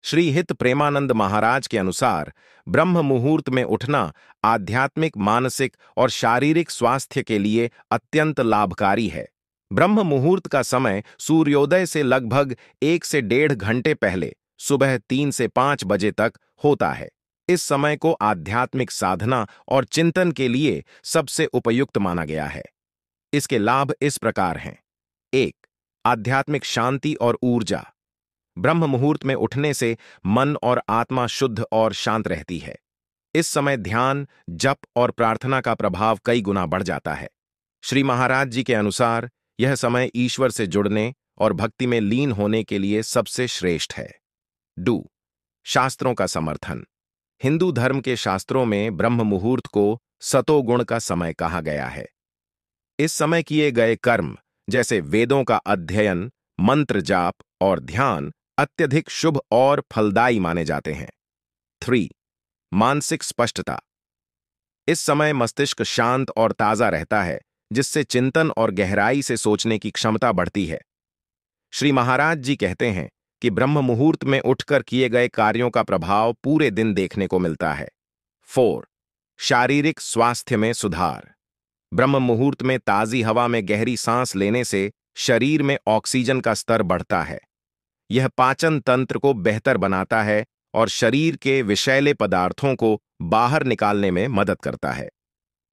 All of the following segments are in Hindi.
श्री हित प्रेमानंद महाराज के अनुसार ब्रह्म मुहूर्त में उठना आध्यात्मिक, मानसिक और शारीरिक स्वास्थ्य के लिए अत्यंत लाभकारी है। ब्रह्म मुहूर्त का समय सूर्योदय से लगभग 1 से 1.5 घंटे पहले सुबह 3 से 5 बजे तक होता है। इस समय को आध्यात्मिक साधना और चिंतन के लिए सबसे उपयुक्त माना गया है। इसके लाभ इस प्रकार हैं। 1. आध्यात्मिक शांति और ऊर्जा। ब्रह्म मुहूर्त में उठने से मन और आत्मा शुद्ध और शांत रहती है। इस समय ध्यान, जप और प्रार्थना का प्रभाव कई गुना बढ़ जाता है। श्री महाराज जी के अनुसार यह समय ईश्वर से जुड़ने और भक्ति में लीन होने के लिए सबसे श्रेष्ठ है। 2. शास्त्रों का समर्थन। हिंदू धर्म के शास्त्रों में ब्रह्म मुहूर्त को सतोगुण का समय कहा गया है। इस समय किए गए कर्म जैसे वेदों का अध्ययन, मंत्र जाप और ध्यान अत्यधिक शुभ और फलदायी माने जाते हैं। 3. मानसिक स्पष्टता। इस समय मस्तिष्क शांत और ताजा रहता है, जिससे चिंतन और गहराई से सोचने की क्षमता बढ़ती है। श्री महाराज जी कहते हैं कि ब्रह्म मुहूर्त में उठकर किए गए कार्यों का प्रभाव पूरे दिन देखने को मिलता है। 4. शारीरिक स्वास्थ्य में सुधार। ब्रह्म मुहूर्त में ताजी हवा में गहरी सांस लेने से शरीर में ऑक्सीजन का स्तर बढ़ता है। यह पाचन तंत्र को बेहतर बनाता है और शरीर के विषैले पदार्थों को बाहर निकालने में मदद करता है।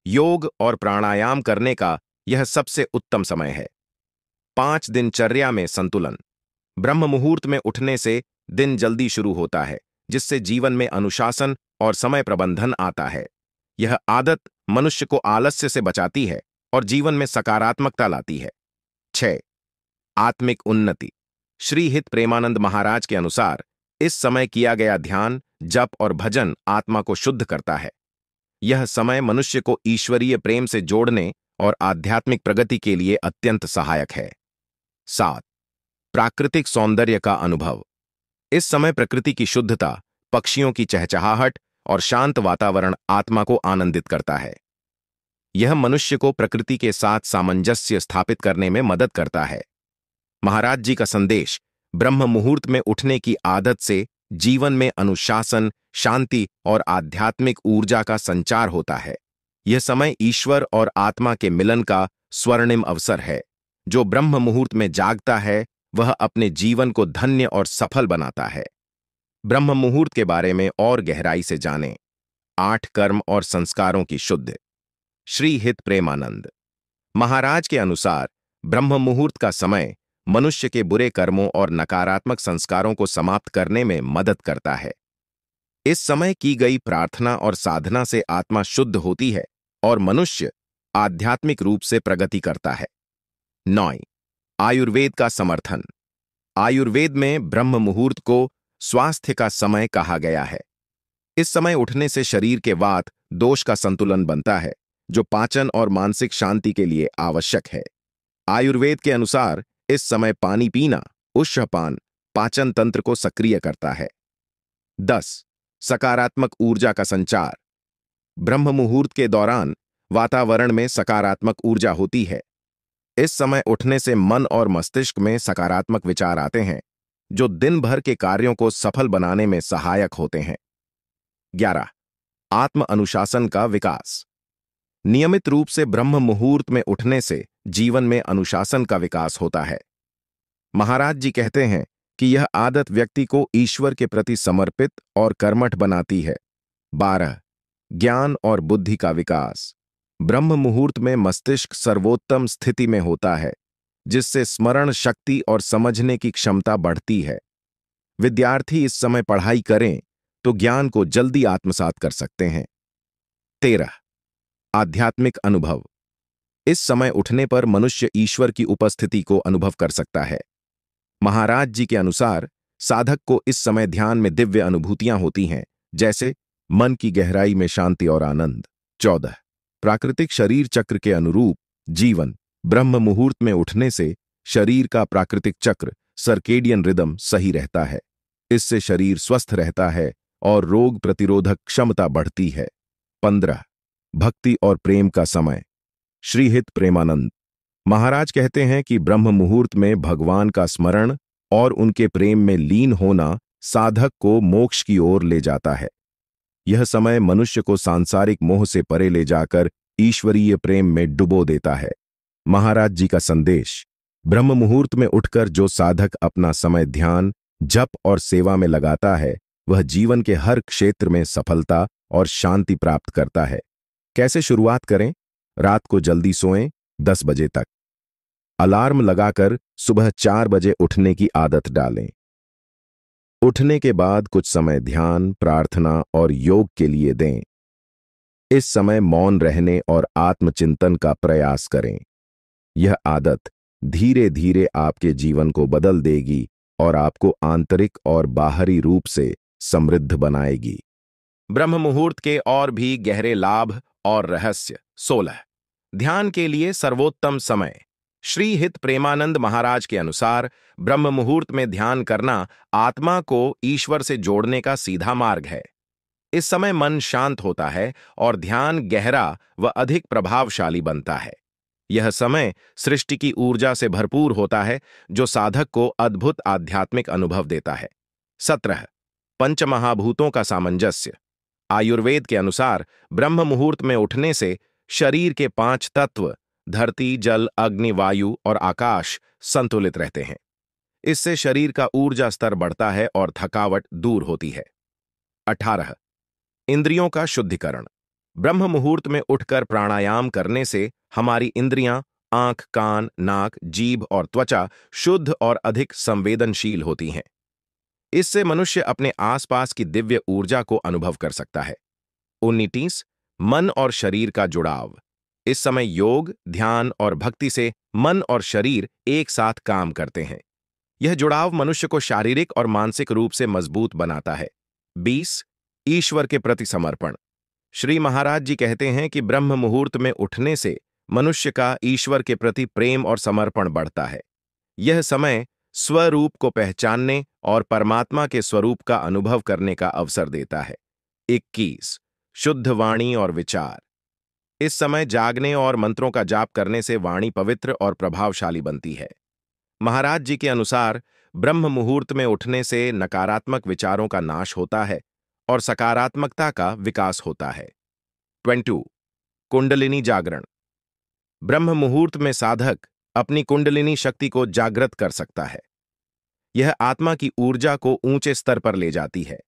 योग और प्राणायाम करने का यह सबसे उत्तम समय है। 5. दिनचर्या में संतुलन। ब्रह्म मुहूर्त में उठने से दिन जल्दी शुरू होता है, जिससे जीवन में अनुशासन और समय प्रबंधन आता है। यह आदत मनुष्य को आलस्य से बचाती है और जीवन में सकारात्मकता लाती है। 6. आत्मिक उन्नति। श्री हित प्रेमानंद महाराज के अनुसार इस समय किया गया ध्यान, जप और भजन आत्मा को शुद्ध करता है। यह समय मनुष्य को ईश्वरीय प्रेम से जोड़ने और आध्यात्मिक प्रगति के लिए अत्यंत सहायक है। 7. प्राकृतिक सौंदर्य का अनुभव। इस समय प्रकृति की शुद्धता, पक्षियों की चहचहाहट और शांत वातावरण आत्मा को आनंदित करता है। यह मनुष्य को प्रकृति के साथ सामंजस्य स्थापित करने में मदद करता है। महाराज जी का संदेश, ब्रह्म मुहूर्त में उठने की आदत से जीवन में अनुशासन, शांति और आध्यात्मिक ऊर्जा का संचार होता है। यह समय ईश्वर और आत्मा के मिलन का स्वर्णिम अवसर है। जो ब्रह्म मुहूर्त में जागता है वह अपने जीवन को धन्य और सफल बनाता है। ब्रह्म मुहूर्त के बारे में और गहराई से जानें। 8 कर्म और संस्कारों की शुद्ध। श्री हित प्रेमानंद महाराज के अनुसार ब्रह्म मुहूर्त का समय मनुष्य के बुरे कर्मों और नकारात्मक संस्कारों को समाप्त करने में मदद करता है। इस समय की गई प्रार्थना और साधना से आत्मा शुद्ध होती है और मनुष्य आध्यात्मिक रूप से प्रगति करता है। 9. आयुर्वेद का समर्थन। आयुर्वेद में ब्रह्म मुहूर्त को स्वास्थ्य का समय कहा गया है। इस समय उठने से शरीर के वात दोष का संतुलन बनता है, जो पाचन और मानसिक शांति के लिए आवश्यक है। आयुर्वेद के अनुसार इस समय पानी पीना, उष्णपान, पाचन तंत्र को सक्रिय करता है। 10. सकारात्मक ऊर्जा का संचार। ब्रह्म मुहूर्त के दौरान वातावरण में सकारात्मक ऊर्जा होती है। इस समय उठने से मन और मस्तिष्क में सकारात्मक विचार आते हैं, जो दिन भर के कार्यों को सफल बनाने में सहायक होते हैं। 11. आत्म अनुशासन का विकास। नियमित रूप से ब्रह्म मुहूर्त में उठने से जीवन में अनुशासन का विकास होता है। महाराज जी कहते हैं कि यह आदत व्यक्ति को ईश्वर के प्रति समर्पित और कर्मठ बनाती है। 12. ज्ञान और बुद्धि का विकास। ब्रह्म मुहूर्त में मस्तिष्क सर्वोत्तम स्थिति में होता है, जिससे स्मरण शक्ति और समझने की क्षमता बढ़ती है। विद्यार्थी इस समय पढ़ाई करें तो ज्ञान को जल्दी आत्मसात कर सकते हैं। 13. आध्यात्मिक अनुभव। इस समय उठने पर मनुष्य ईश्वर की उपस्थिति को अनुभव कर सकता है। महाराज जी के अनुसार साधक को इस समय ध्यान में दिव्य अनुभूतियां होती हैं, जैसे मन की गहराई में शांति और आनंद। 14. प्राकृतिक शरीर चक्र के अनुरूप जीवन। ब्रह्म मुहूर्त में उठने से शरीर का प्राकृतिक चक्र, सर्केडियन रिदम सही रहता है। इससे शरीर स्वस्थ रहता है और रोग प्रतिरोधक क्षमता बढ़ती है। 15. भक्ति और प्रेम का समय। श्री हित प्रेमानंद महाराज कहते हैं कि ब्रह्म मुहूर्त में भगवान का स्मरण और उनके प्रेम में लीन होना साधक को मोक्ष की ओर ले जाता है। यह समय मनुष्य को सांसारिक मोह से परे ले जाकर ईश्वरीय प्रेम में डुबो देता है। महाराज जी का संदेश: ब्रह्म मुहूर्त में उठकर जो साधक अपना समय ध्यान, जप और सेवा में लगाता है, वह जीवन के हर क्षेत्र में सफलता और शांति प्राप्त करता है। कैसे शुरुआत करें? रात को जल्दी सोएं, 10 बजे तक। अलार्म लगाकर सुबह 4 बजे उठने की आदत डालें। उठने के बाद कुछ समय ध्यान, प्रार्थना और योग के लिए दें। इस समय मौन रहने और आत्मचिंतन का प्रयास करें। यह आदत धीरे धीरे आपके जीवन को बदल देगी और आपको आंतरिक और बाहरी रूप से समृद्ध बनाएगी। ब्रह्म मुहूर्त के और भी गहरे लाभ और रहस्य। 16 ध्यान के लिए सर्वोत्तम समय। श्री हित प्रेमानंद महाराज के अनुसार ब्रह्म मुहूर्त में ध्यान करना आत्मा को ईश्वर से जोड़ने का सीधा मार्ग है। इस समय मन शांत होता है और ध्यान गहरा व अधिक प्रभावशाली बनता है। यह समय सृष्टि की ऊर्जा से भरपूर होता है, जो साधक को अद्भुत आध्यात्मिक अनुभव देता है। 17 पंचमहाभूतों का सामंजस्य। आयुर्वेद के अनुसार ब्रह्म मुहूर्त में उठने से शरीर के 5 तत्व धरती, जल, अग्नि, वायु और आकाश संतुलित रहते हैं। इससे शरीर का ऊर्जा स्तर बढ़ता है और थकावट दूर होती है। 18 इंद्रियों का शुद्धिकरण। ब्रह्म मुहूर्त में उठकर प्राणायाम करने से हमारी इंद्रियां, आंख, कान, नाक, जीभ और त्वचा शुद्ध और अधिक संवेदनशील होती हैं। इससे मनुष्य अपने आसपास की दिव्य ऊर्जा को अनुभव कर सकता है। 19 मन और शरीर का जुड़ाव। इस समय योग, ध्यान और भक्ति से मन और शरीर एक साथ काम करते हैं। यह जुड़ाव मनुष्य को शारीरिक और मानसिक रूप से मजबूत बनाता है। 20 ईश्वर के प्रति समर्पण। श्री महाराज जी कहते हैं कि ब्रह्म मुहूर्त में उठने से मनुष्य का ईश्वर के प्रति प्रेम और समर्पण बढ़ता है। यह समय स्वरूप को पहचानने और परमात्मा के स्वरूप का अनुभव करने का अवसर देता है। 21 शुद्ध वाणी और विचार। इस समय जागने और मंत्रों का जाप करने से वाणी पवित्र और प्रभावशाली बनती है। महाराज जी के अनुसार ब्रह्म मुहूर्त में उठने से नकारात्मक विचारों का नाश होता है और सकारात्मकता का विकास होता है। 22 कुंडलिनी जागरण। ब्रह्म मुहूर्त में साधक अपनी कुंडलिनी शक्ति को जागृत कर सकता है। यह आत्मा की ऊर्जा को ऊंचे स्तर पर ले जाती है,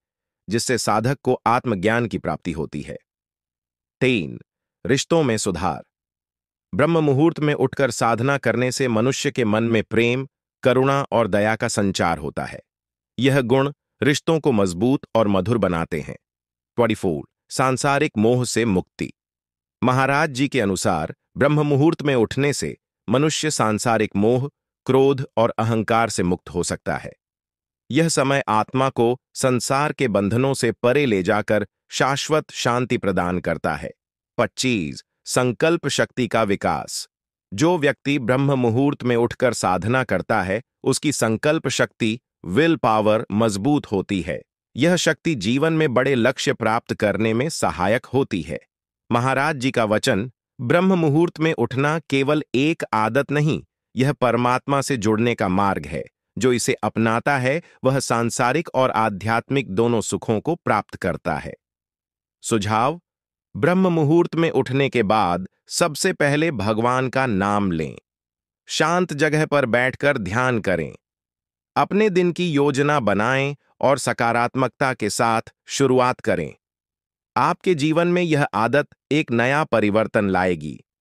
जिससे साधक को आत्मज्ञान की प्राप्ति होती है। 3 रिश्तों में सुधार। ब्रह्म मुहूर्त में उठकर साधना करने से मनुष्य के मन में प्रेम, करुणा और दया का संचार होता है। यह गुण रिश्तों को मजबूत और मधुर बनाते हैं। 24 सांसारिक मोह से मुक्ति। महाराज जी के अनुसार ब्रह्म मुहूर्त में उठने से मनुष्य सांसारिक मोह, क्रोध और अहंकार से मुक्त हो सकता है। यह समय आत्मा को संसार के बंधनों से परे ले जाकर शाश्वत शांति प्रदान करता है। 25 संकल्प शक्ति का विकास। जो व्यक्ति ब्रह्म मुहूर्त में उठकर साधना करता है, उसकी संकल्प शक्ति, विल पावर मजबूत होती है। यह शक्ति जीवन में बड़े लक्ष्य प्राप्त करने में सहायक होती है। महाराज जी का वचन: ब्रह्म मुहूर्त में उठना केवल एक आदत नहीं, यह परमात्मा से जुड़ने का मार्ग है। जो इसे अपनाता है, वह सांसारिक और आध्यात्मिक दोनों सुखों को प्राप्त करता है। सुझाव: ब्रह्म मुहूर्त में उठने के बाद सबसे पहले भगवान का नाम लें। शांत जगह पर बैठकर ध्यान करें। अपने दिन की योजना बनाएं और सकारात्मकता के साथ शुरुआत करें। आपके जीवन में यह आदत एक नया परिवर्तन लाएगी।